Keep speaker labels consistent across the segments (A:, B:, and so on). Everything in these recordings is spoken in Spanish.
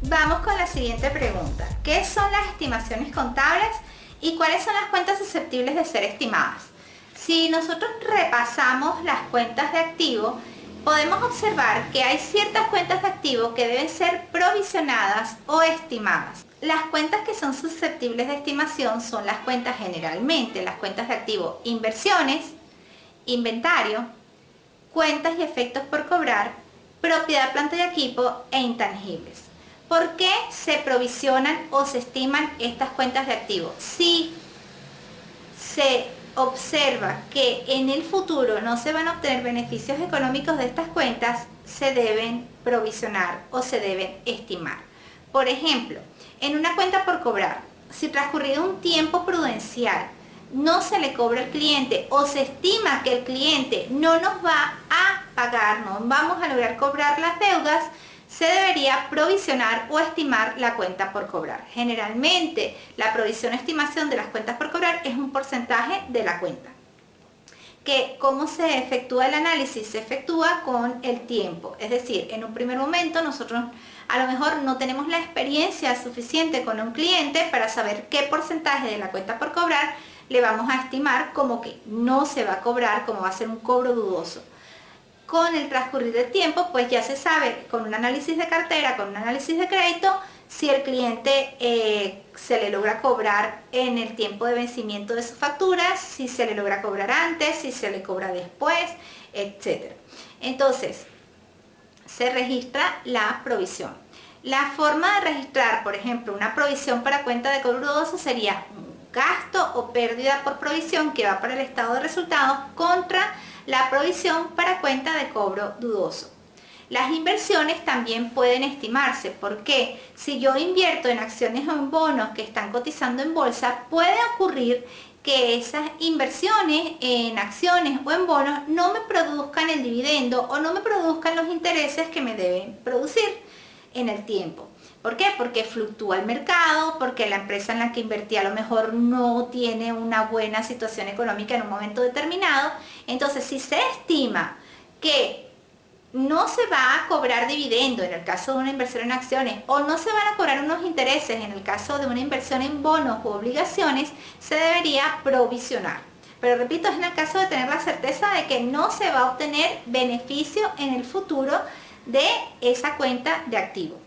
A: Vamos con la siguiente pregunta. ¿Qué son las estimaciones contables y cuáles son las cuentas susceptibles de ser estimadas? Si nosotros repasamos las cuentas de activo, podemos observar que hay ciertas cuentas de activo que deben ser provisionadas o estimadas. Las cuentas que son susceptibles de estimación son las cuentas generalmente, las cuentas de activo inversiones, inventario, cuentas y efectos por cobrar, propiedad, planta y equipo e intangibles. ¿Por qué se provisionan o se estiman estas cuentas de activo? Si se observa que en el futuro no se van a obtener beneficios económicos de estas cuentas, se deben provisionar o se deben estimar. Por ejemplo, en una cuenta por cobrar, si transcurrido un tiempo prudencial no se le cobra al cliente o se estima que el cliente no nos va a pagar, no vamos a lograr cobrar las deudas, se debería provisionar o estimar la cuenta por cobrar. Generalmente, la provisión o estimación de las cuentas por cobrar es un porcentaje de la cuenta. ¿Cómo se efectúa el análisis? Se efectúa con el tiempo. Es decir, en un primer momento nosotros a lo mejor no tenemos la experiencia suficiente con un cliente para saber qué porcentaje de la cuenta por cobrar le vamos a estimar como que no se va a cobrar, como va a ser un cobro dudoso. Con el transcurrir del tiempo, pues ya se sabe con un análisis de cartera, con un análisis de crédito, si el cliente se le logra cobrar en el tiempo de vencimiento de sus facturas, si se le logra cobrar antes, si se le cobra después, etc. Entonces, se registra la provisión. La forma de registrar, por ejemplo, una provisión para cuenta de cobro dudoso sería un gasto o pérdida por provisión que va para el estado de resultados contra la provisión para cuenta de cobro dudoso. Las inversiones también pueden estimarse, porque si yo invierto en acciones o en bonos que están cotizando en bolsa, puede ocurrir que esas inversiones en acciones o en bonos no me produzcan el dividendo o no me produzcan los intereses que me deben producir en el tiempo. ¿Por qué? Porque fluctúa el mercado, porque la empresa en la que invertí a lo mejor no tiene una buena situación económica en un momento determinado. Entonces, si se estima que no se va a cobrar dividendo en el caso de una inversión en acciones o no se van a cobrar unos intereses en el caso de una inversión en bonos u obligaciones, se debería provisionar. Pero repito, es en el caso de tener la certeza de que no se va a obtener beneficio en el futuro de esa cuenta de activo.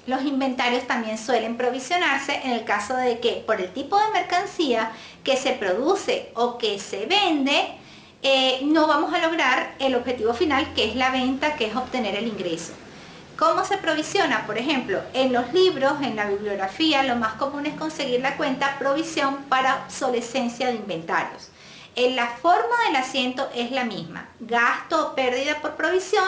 A: Los inventarios también suelen provisionarse en el caso de que por el tipo de mercancía que se produce o que se vende, no vamos a lograr el objetivo final, que es la venta, que es obtener el ingreso. ¿Cómo se provisiona? Por ejemplo, en los libros, en la bibliografía, lo más común es conseguir la cuenta provisión para obsolescencia de inventarios. En la forma del asiento es la misma: gasto o pérdida por provisión,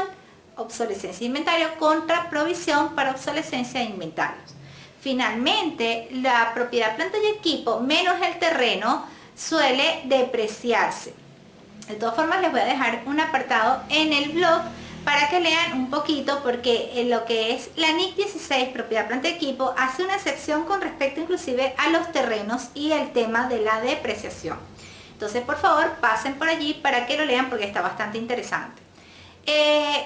A: obsolescencia de inventario, contra provisión para obsolescencia de inventarios. Finalmente, la propiedad, planta y equipo menos el terreno suele depreciarse. De todas formas, les voy a dejar un apartado en el blog para que lean un poquito, porque en lo que es la NIC 16, propiedad, planta y equipo, hace una excepción con respecto inclusive a los terrenos y el tema de la depreciación. Entonces, por favor, pasen por allí para que lo lean, porque está bastante interesante.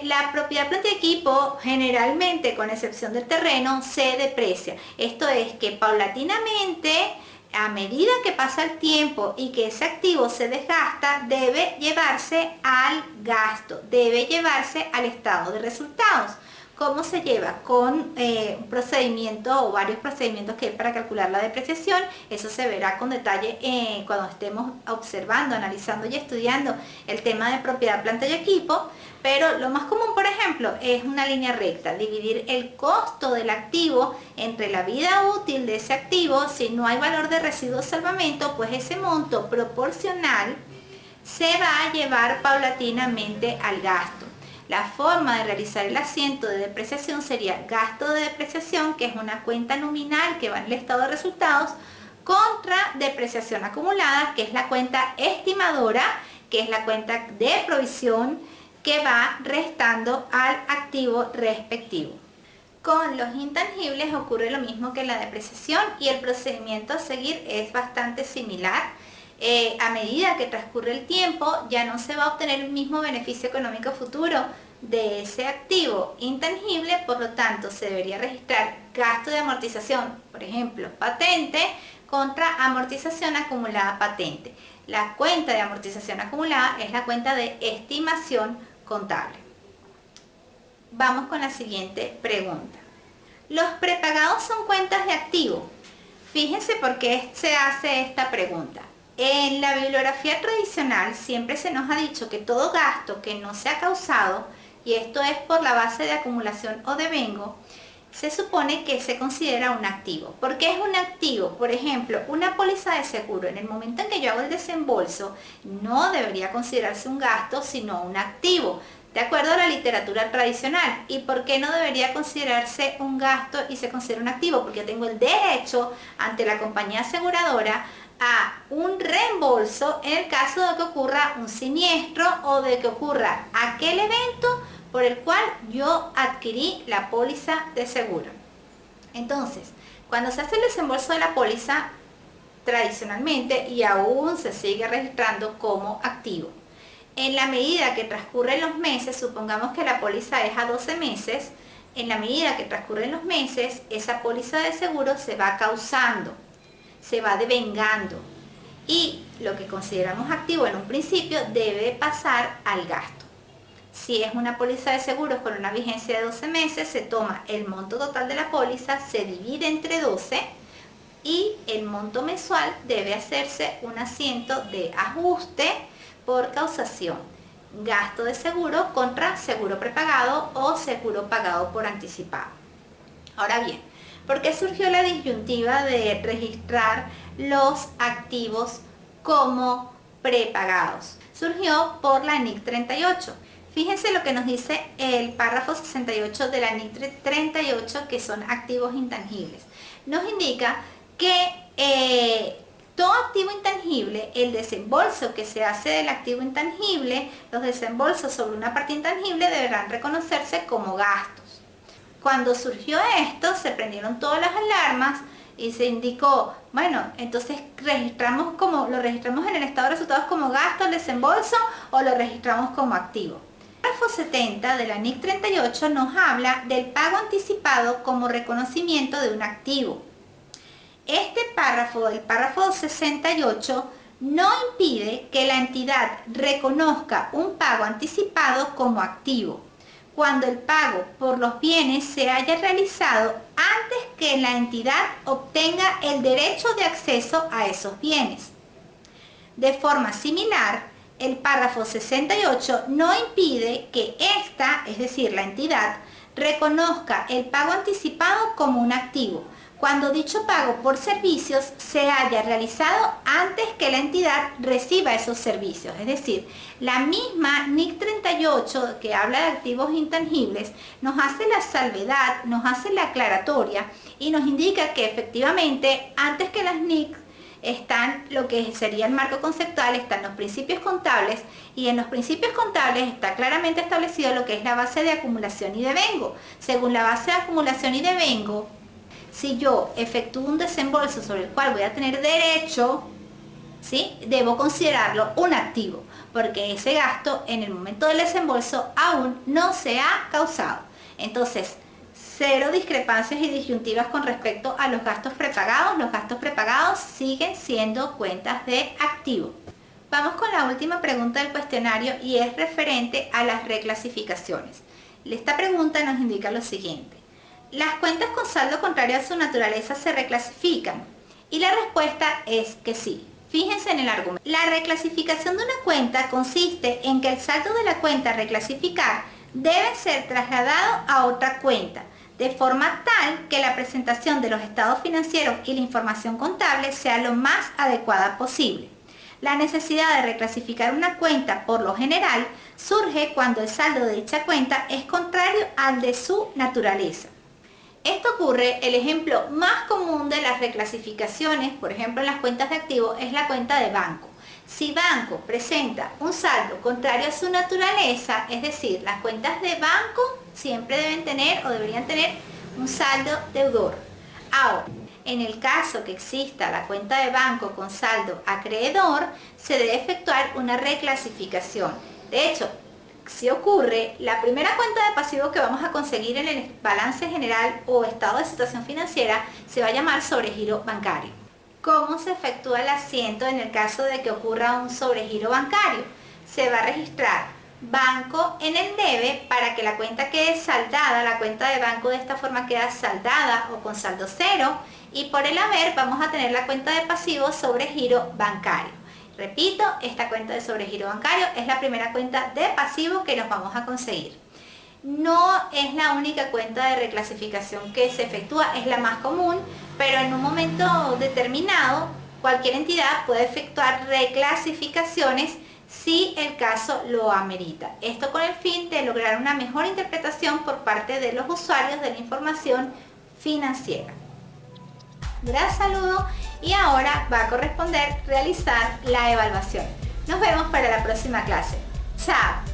A: La propiedad, planta y equipo, generalmente, con excepción del terreno, se deprecia. Esto es que paulatinamente, a medida que pasa el tiempo y que ese activo se desgasta, debe llevarse al gasto, debe llevarse al estado de resultados. ¿Cómo se lleva? Con un procedimiento o varios procedimientos que hay para calcular la depreciación. Eso se verá con detalle cuando estemos observando, analizando y estudiando el tema de propiedad, planta y equipo. Pero lo más común, por ejemplo, es una línea recta: dividir el costo del activo entre la vida útil de ese activo. Si no hay valor de residuo o salvamento, pues ese monto proporcional se va a llevar paulatinamente al gasto. La forma de realizar el asiento de depreciación sería gasto de depreciación, que es una cuenta nominal que va en el estado de resultados, contra depreciación acumulada, que es la cuenta estimadora, que es la cuenta de provisión que va restando al activo respectivo. Con los intangibles ocurre lo mismo que la depreciación y el procedimiento a seguir es bastante similar. A medida que transcurre el tiempo, ya no se va a obtener el mismo beneficio económico futuro de ese activo intangible, por lo tanto se debería registrar gasto de amortización, por ejemplo, patente, contra amortización acumulada patente. La cuenta de amortización acumulada es la cuenta de estimación contable. Vamos con la siguiente pregunta. ¿Los prepagados son cuentas de activo? Fíjense por qué se hace esta pregunta. En la bibliografía tradicional siempre se nos ha dicho que todo gasto que no se ha causado, y esto es por la base de acumulación o devengo, se supone que se considera un activo. ¿Por qué es un activo? Por ejemplo, una póliza de seguro, en el momento en que yo hago el desembolso, no debería considerarse un gasto, sino un activo, de acuerdo a la literatura tradicional. ¿Y por qué no debería considerarse un gasto y se considera un activo? Porque yo tengo el derecho ante la compañía aseguradora a un reembolso en el caso de que ocurra un siniestro o de que ocurra aquel evento por el cual yo adquirí la póliza de seguro. Entonces, cuando se hace el desembolso de la póliza, tradicionalmente y aún se sigue registrando como activo. En la medida que transcurren los meses, supongamos que la póliza es a 12 meses, en la medida que transcurren los meses, esa póliza de seguro se va causando, se va devengando, y lo que consideramos activo en un principio debe pasar al gasto. Si es una póliza de seguros con una vigencia de 12 meses, se toma el monto total de la póliza, se divide entre 12 y el monto mensual debe hacerse un asiento de ajuste por causación. Gasto de seguro contra seguro prepagado o seguro pagado por anticipado. Ahora bien, ¿por qué surgió la disyuntiva de registrar los activos como prepagados? Surgió por la NIC 38. Fíjense lo que nos dice el párrafo 68 de la NIC 38, que son activos intangibles. Nos indica que todo activo intangible, el desembolso que se hace del activo intangible, los desembolsos sobre una parte intangible deberán reconocerse como gastos. Cuando surgió esto, se prendieron todas las alarmas y se indicó, bueno, entonces lo registramos en el estado de resultados como gasto, el desembolso, o lo registramos como activo. El párrafo 70 de la NIC 38 nos habla del pago anticipado como reconocimiento de un activo. Este párrafo, el párrafo 68, no impide que la entidad reconozca un pago anticipado como activo cuando el pago por los bienes se haya realizado antes que la entidad obtenga el derecho de acceso a esos bienes. De forma similar, el párrafo 68 no impide que ésta, es decir, la entidad, reconozca el pago anticipado como un activo, cuando dicho pago por servicios se haya realizado antes que la entidad reciba esos servicios. Es decir, la misma NIC 38, que habla de activos intangibles, nos hace la salvedad, nos hace la aclaratoria y nos indica que efectivamente antes que las NIC están lo que sería el marco conceptual, están los principios contables, y en los principios contables está claramente establecido lo que es la base de acumulación y devengo. Según la base de acumulación y devengo, si yo efectúo un desembolso sobre el cual voy a tener derecho, ¿sí?, debo considerarlo un activo, porque ese gasto en el momento del desembolso aún no se ha causado. Entonces, cero discrepancias y disyuntivas con respecto a los gastos prepagados. Los gastos prepagados siguen siendo cuentas de activo. Vamos con la última pregunta del cuestionario y es referente a las reclasificaciones. Esta pregunta nos indica lo siguiente: ¿las cuentas con saldo contrario a su naturaleza se reclasifican? Y la respuesta es que sí. Fíjense en el argumento. La reclasificación de una cuenta consiste en que el saldo de la cuenta a reclasificar debe ser trasladado a otra cuenta, de forma tal que la presentación de los estados financieros y la información contable sea lo más adecuada posible. La necesidad de reclasificar una cuenta, por lo general, surge cuando el saldo de dicha cuenta es contrario al de su naturaleza. Esto ocurre, el ejemplo más común de las reclasificaciones, por ejemplo en las cuentas de activos, es la cuenta de banco. Si banco presenta un saldo contrario a su naturaleza, es decir, las cuentas de banco siempre deben tener o deberían tener un saldo deudor. Ahora, En el caso que exista la cuenta de banco con saldo acreedor, se debe efectuar una reclasificación. De hecho, si ocurre, la primera cuenta de pasivo que vamos a conseguir en el balance general o estado de situación financiera se va a llamar sobregiro bancario. ¿Cómo se efectúa el asiento en el caso de que ocurra un sobregiro bancario? Se va a registrar banco en el debe para que la cuenta quede saldada. La cuenta de banco de esta forma queda saldada o con saldo cero, y por el haber vamos a tener la cuenta de pasivo sobregiro bancario. Repito, esta cuenta de sobregiro bancario es la primera cuenta de pasivo que nos vamos a conseguir. No es la única cuenta de reclasificación que se efectúa, es la más común, pero en un momento determinado cualquier entidad puede efectuar reclasificaciones si el caso lo amerita. Esto con el fin de lograr una mejor interpretación por parte de los usuarios de la información financiera. Gran saludo, y ahora va a corresponder realizar la evaluación. Nos vemos para la próxima clase. ¡Chao!